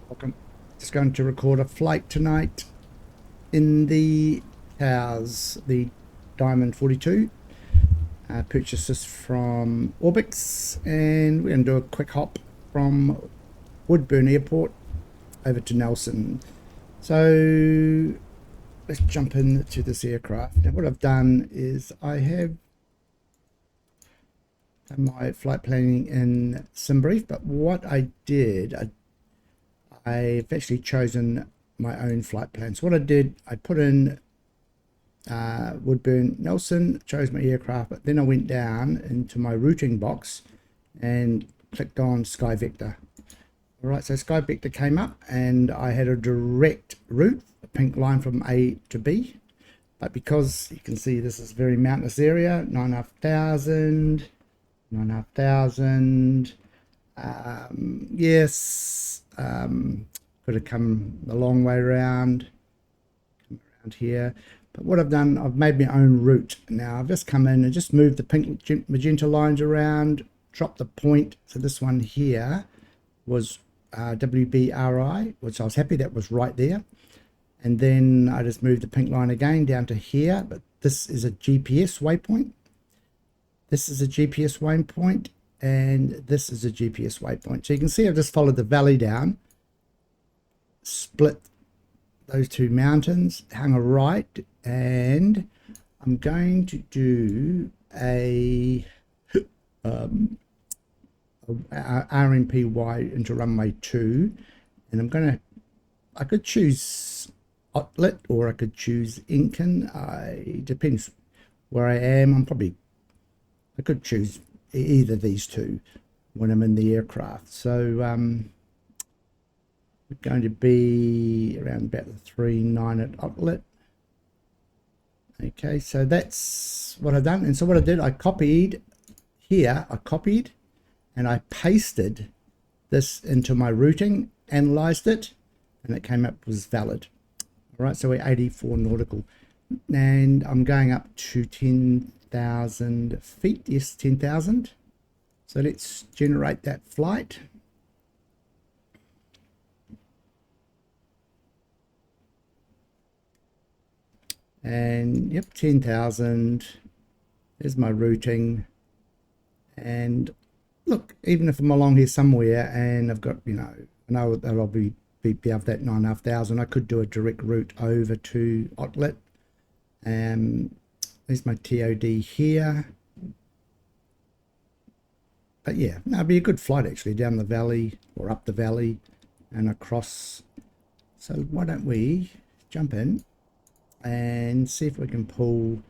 Welcome. Just going to record a flight tonight in the Towers, the Diamond 42. Purchased this from Orbix, and we're going to do a quick hop from Woodburn Airport over to Nelson. So let's jump into this aircraft. Now what I've done is I have done my flight planning in SimBrief, but what I did, I've actually chosen my own flight plan. So what I did, I put in Woodburn Nelson, chose my aircraft, but then I went down into my routing box and clicked on Sky Vector. All right, so Sky Vector came up and I had a direct route, a pink line from A to B. But because you can see this is a very mountainous area, 9,500, 9,500. Yes, could have come a long way around here. But what I've done, I've made my own route. Now I've just come in and just moved the pink magenta lines around, dropped the point. So this one here was WBRIE, which I was happy that was right there. And then I just moved the pink line again down to here. But this is a GPS waypoint. This is a GPS waypoint. And this is a GPS waypoint. So you can see I've just followed the valley down, split those two mountains, hung a right, and I'm going to do a RMPY into runway 2, and I could choose Otlet or I could choose Incan. It depends where I am. I could choose either of these two when I'm in the aircraft. So we're going to be around about the 3.9 at Otlet. Okay, so that's what I've done. And so what I did, I copied and I pasted this into my routing, analyzed it, and it came up was valid. All right, so we're 84 nautical, and I'm going up to 10,000 feet. Yes, 10,000. So let's generate that flight. And yep, 10,000. There's my routing. And look, even if I'm along here somewhere and I've got, I know that I'll be above that 9,500, I could do a direct route over to Otlet. There's my TOD here. But yeah, no, it'd be a good flight actually, down the valley or up the valley and across. So why don't we jump in and see if we can pull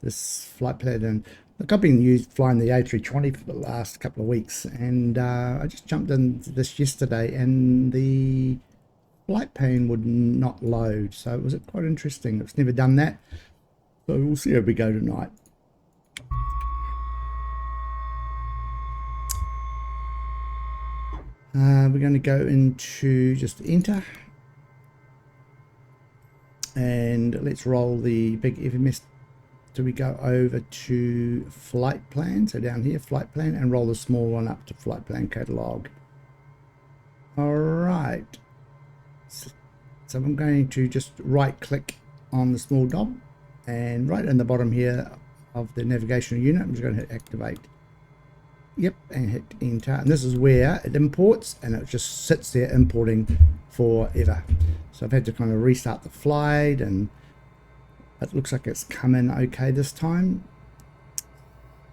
this flight plan in. Look, I've been flying the A320 for the last couple of weeks, and I just jumped into this yesterday and the flight plan would not load. So it was quite interesting. It's never done that. So we'll see how we go tonight. We're going to go into just enter. And let's roll the big FMS. Do we go over to flight plan? So down here, flight plan, and roll the small one up to flight plan catalog. All right. So I'm going to just right click on the small knob, and right in the bottom here of the navigational unit, I'm just going to hit activate. Yep, and hit enter, and this is where it imports, and it just sits there importing forever. So I've had to kind of restart the flight, and it looks like it's come in okay this time.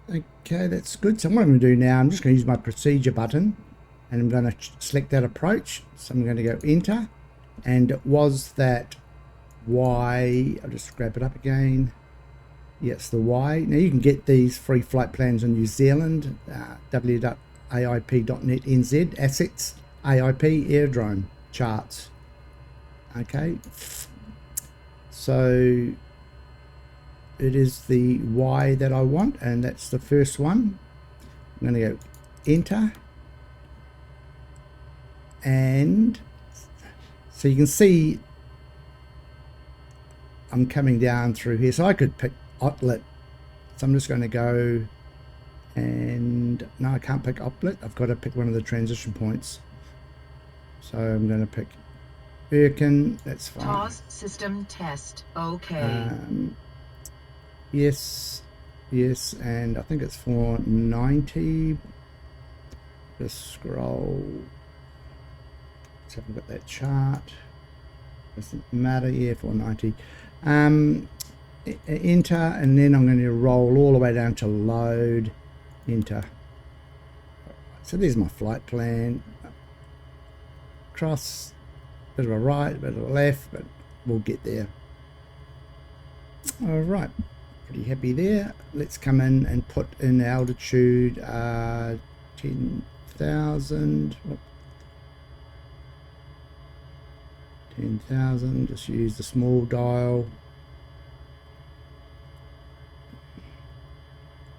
Okay, that's good. So what I'm going to do now, I'm just going to use my procedure button, and I'm going to select that approach. So I'm going to go enter, and it was that Y. I'll just grab it up again. Yes, the Y. Now you can get these free flight plans in New Zealand, www.aip.net NZ, assets, AIP, airdrome, charts. Okay, so it is the Y that I want, and that's the first one. I'm going to go enter, and so you can see I'm coming down through here. So I could pick Otlet, so I'm just going to go, and no, I can't pick Otlet. I've got to pick one of the transition points. So I'm going to pick Birkin. That's fine. TOS system test. Okay. Yes, yes, and I think it's for 90. Just scroll. Let's have a look at that chart. Doesn't matter. Yeah, for 90. Enter, and then I'm going to roll all the way down to load. Enter. So there's my flight plan. Cross, bit of a right, bit of a left, but we'll get there. All right, pretty happy there. Let's come in and put in altitude 10,000. 10,000. Just use the small dial.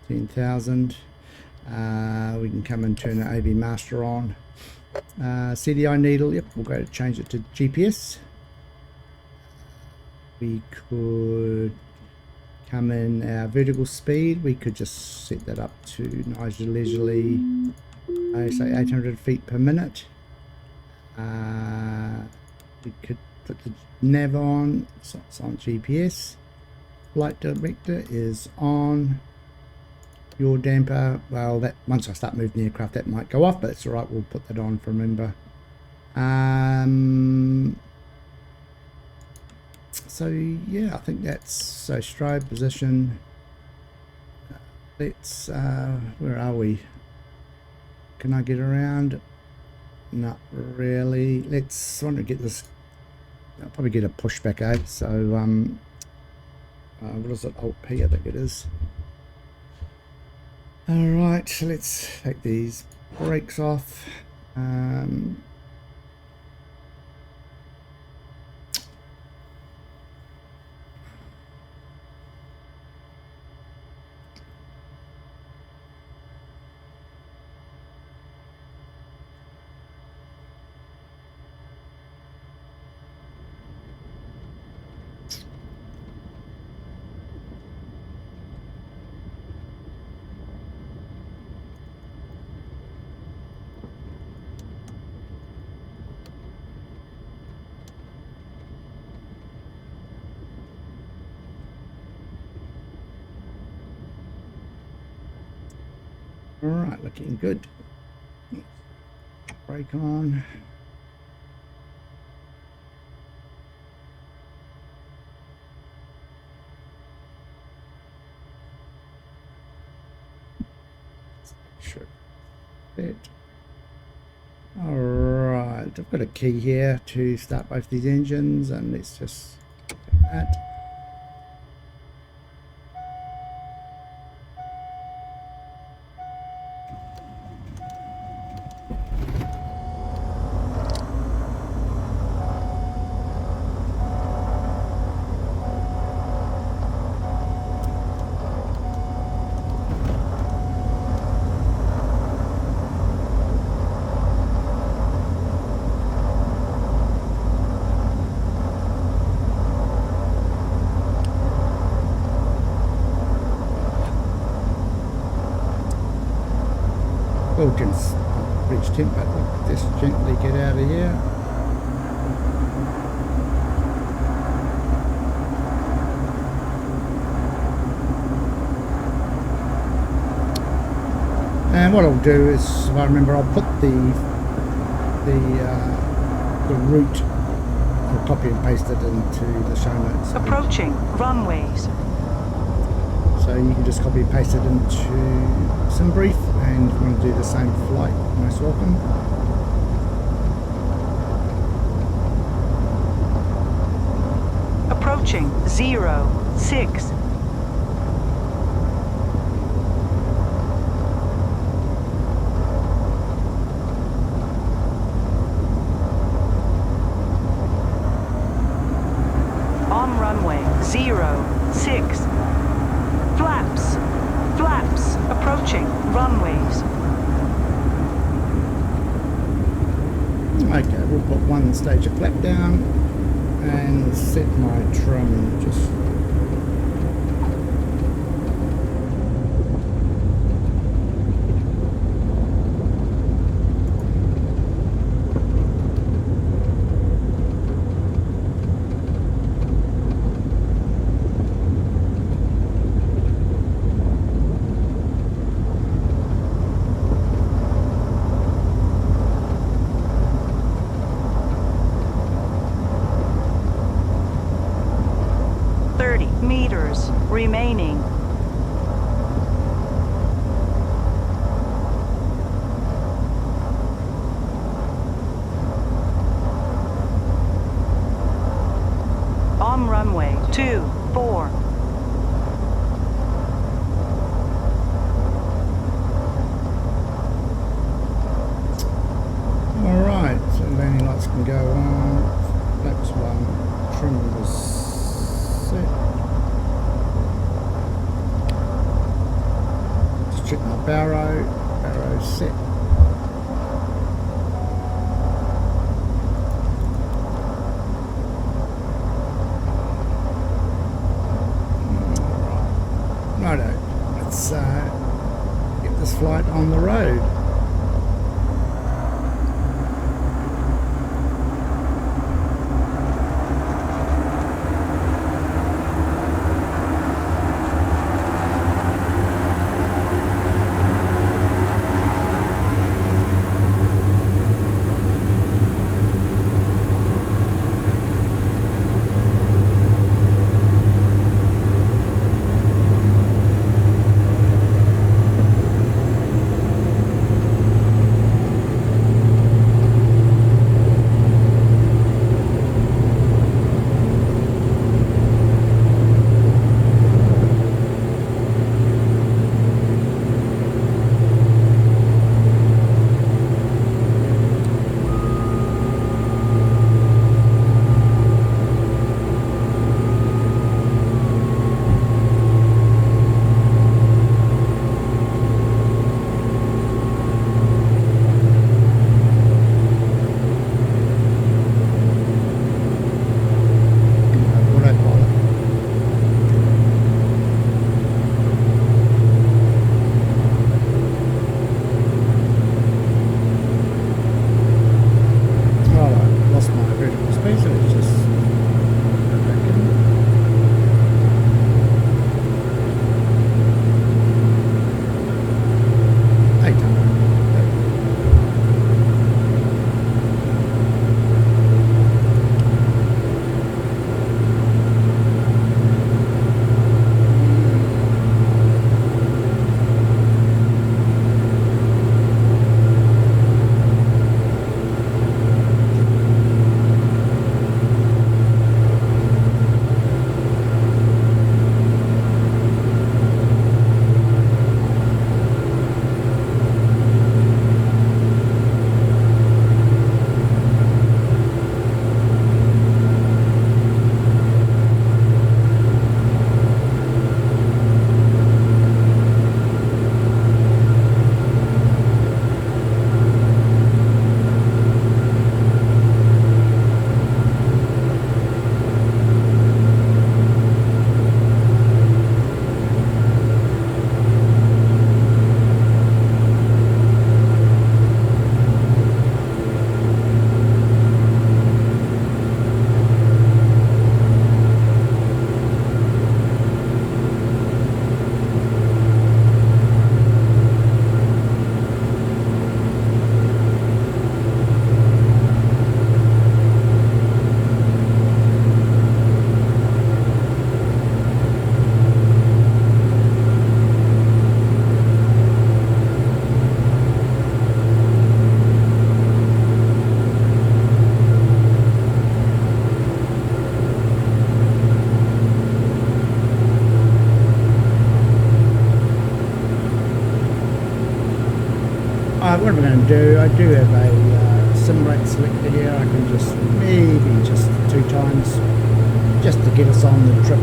10,000. We can come and turn the AV master on. CDI needle, yep, we'll go to change it to GPS. We could come in our vertical speed, we could just set that up to nice leisurely, say 800 feet per minute. We could put the nav on, so it's on GPS. Flight director is on. Your damper, well, that once I start moving the aircraft that might go off, but it's all right, we'll put that on for remember. So yeah, I think that's so strobe position. Let's where are we? Can I get around? Not really. Let's want to get this. I'll probably get a pushback, eh? So what is it? Alt P, I think it is. Alright, so let's take these brakes off. Alright, looking good. Brake on. Sure. Fit. Alright, I've got a key here to start both these engines, and let's just do that. Well, just reach temp, but just gently get out of here. And what I'll do is, if I remember, I'll put the route, I'll copy and paste it into the show notes. Approaching runways. So you can just copy and paste it into some brief, and if you want to do the same flight, most welcome. Approaching 06. On runway 06. Flaps. Flaps. Approaching runways. Okay, we'll put one stage of flap down and set my trim just. remaining. On runway 24. Alright, so landing lights can go on. Flaps 1, trim was set. Just check my barrow set. Righto, let's get this flight on the road. What am I going to do? I do have a simulate selector here. I can just maybe just 2 times just to get us on the trip.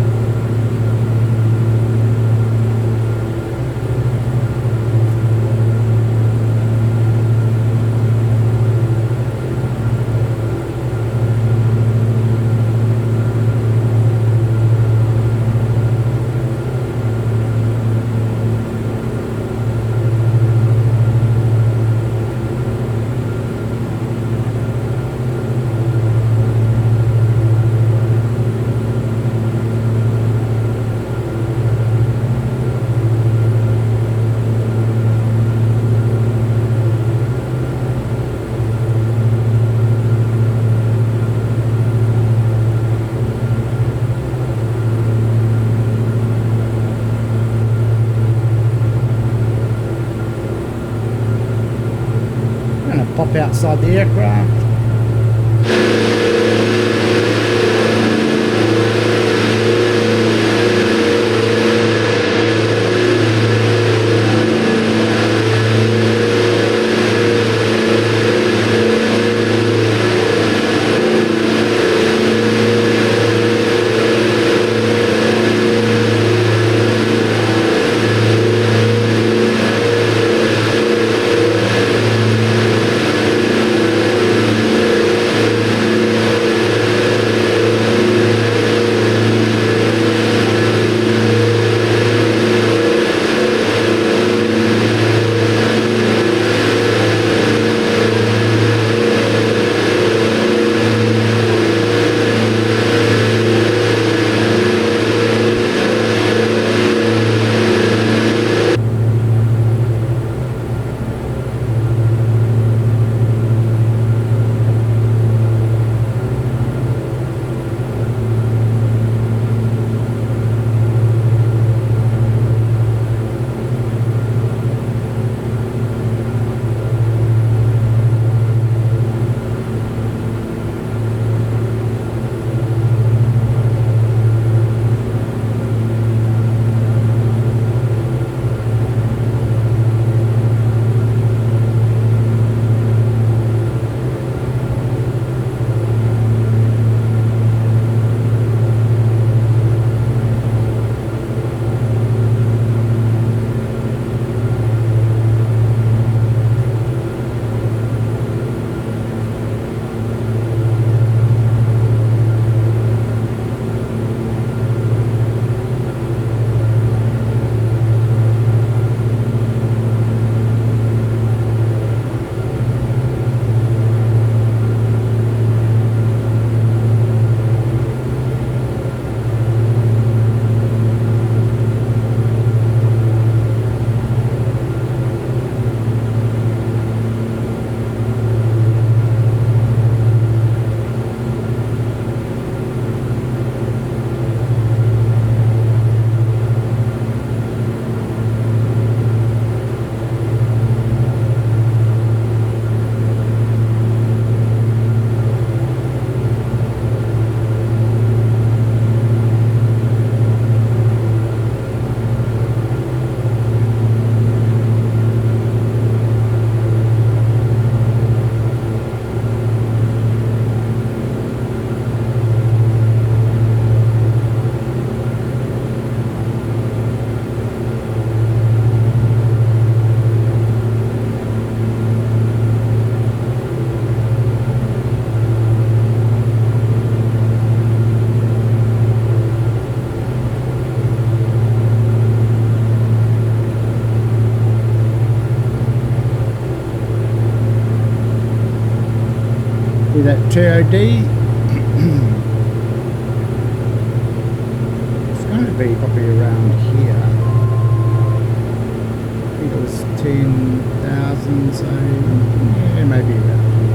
pop outside the aircraft. With that TOD, it's going to be probably around here. I think it was 10,000, so yeah, maybe around here.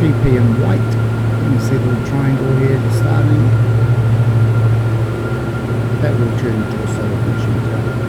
GP and white. You can see the little triangle here just starting. That will turn into a solid machine tower.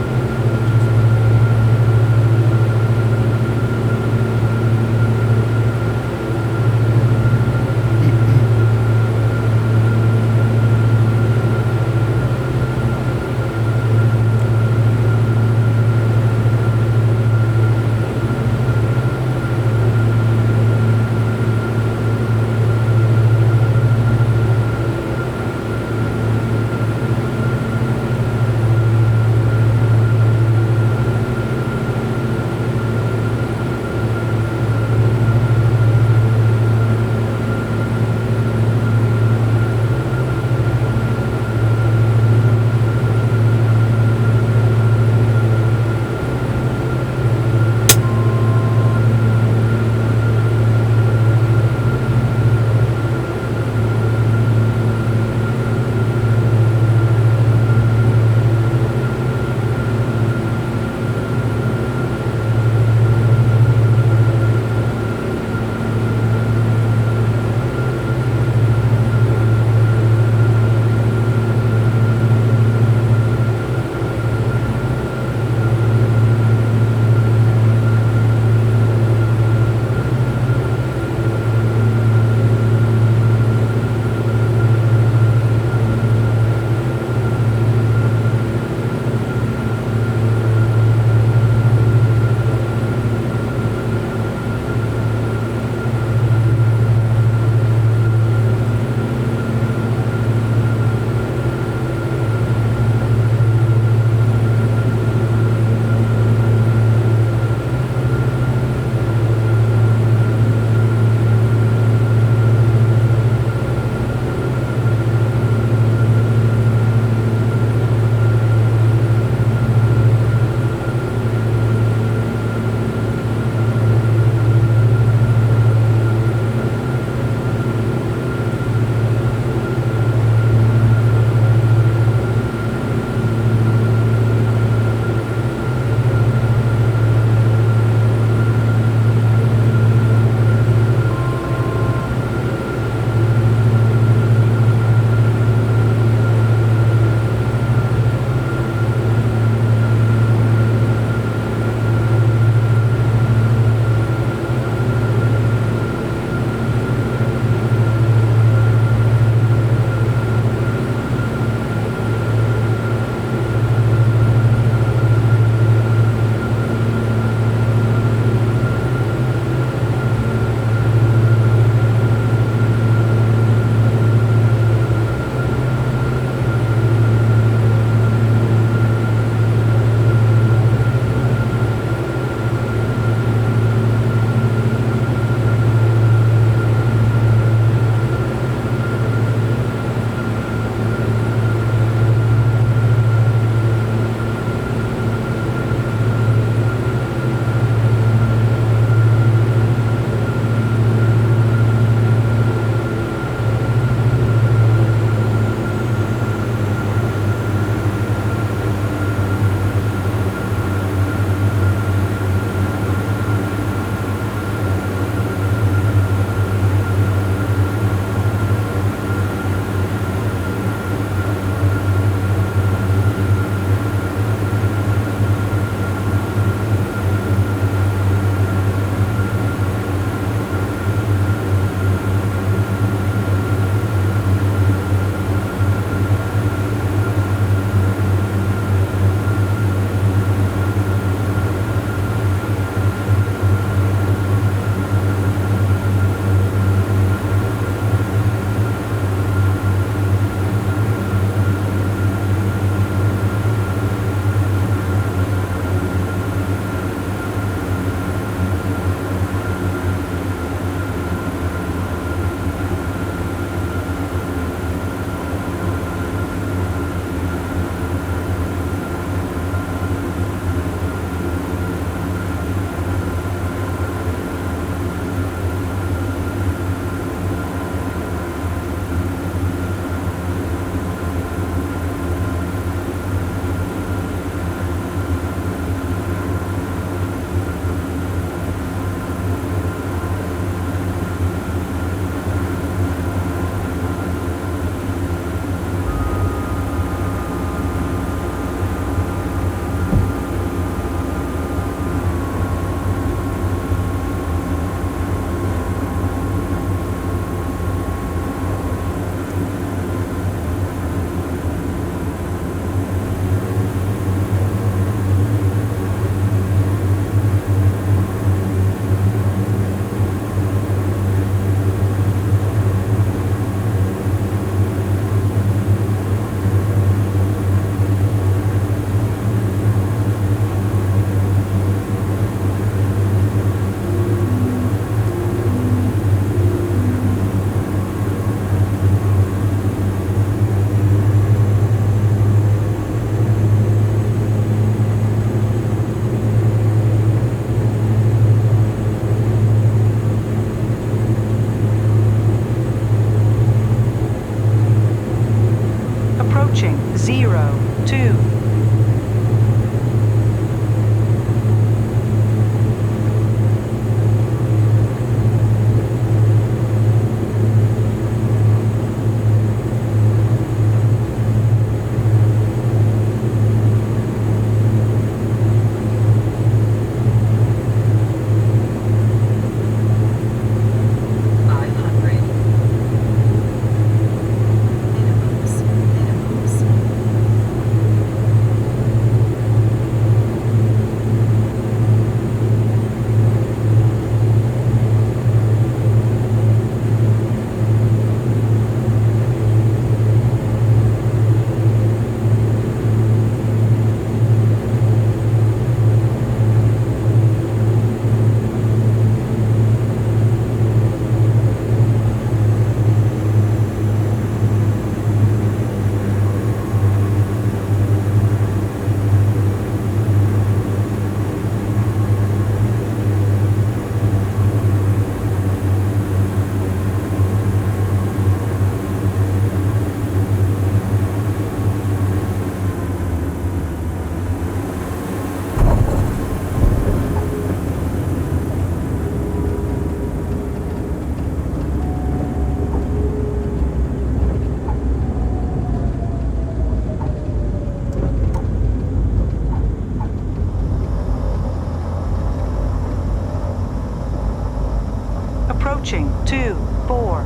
approaching 24.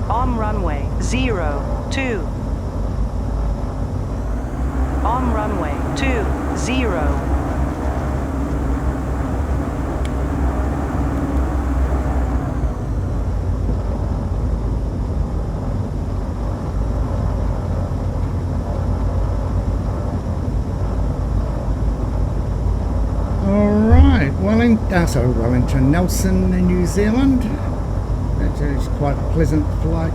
On runway 02. On runway 20. Wellington, Nelson in New Zealand. That is quite a pleasant flight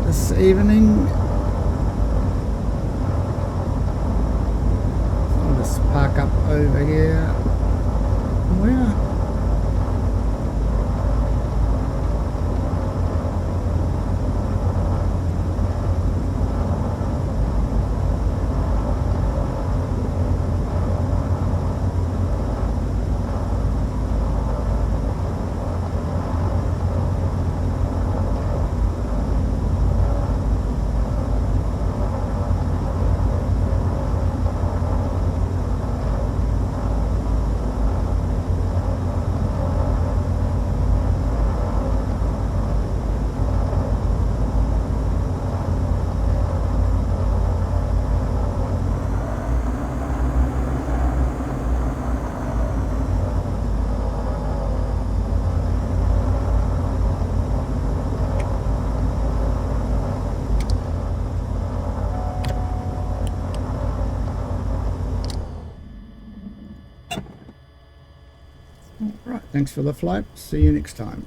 this evening. So I'll just park up over here. Where? Right, thanks for the flight. See you next time.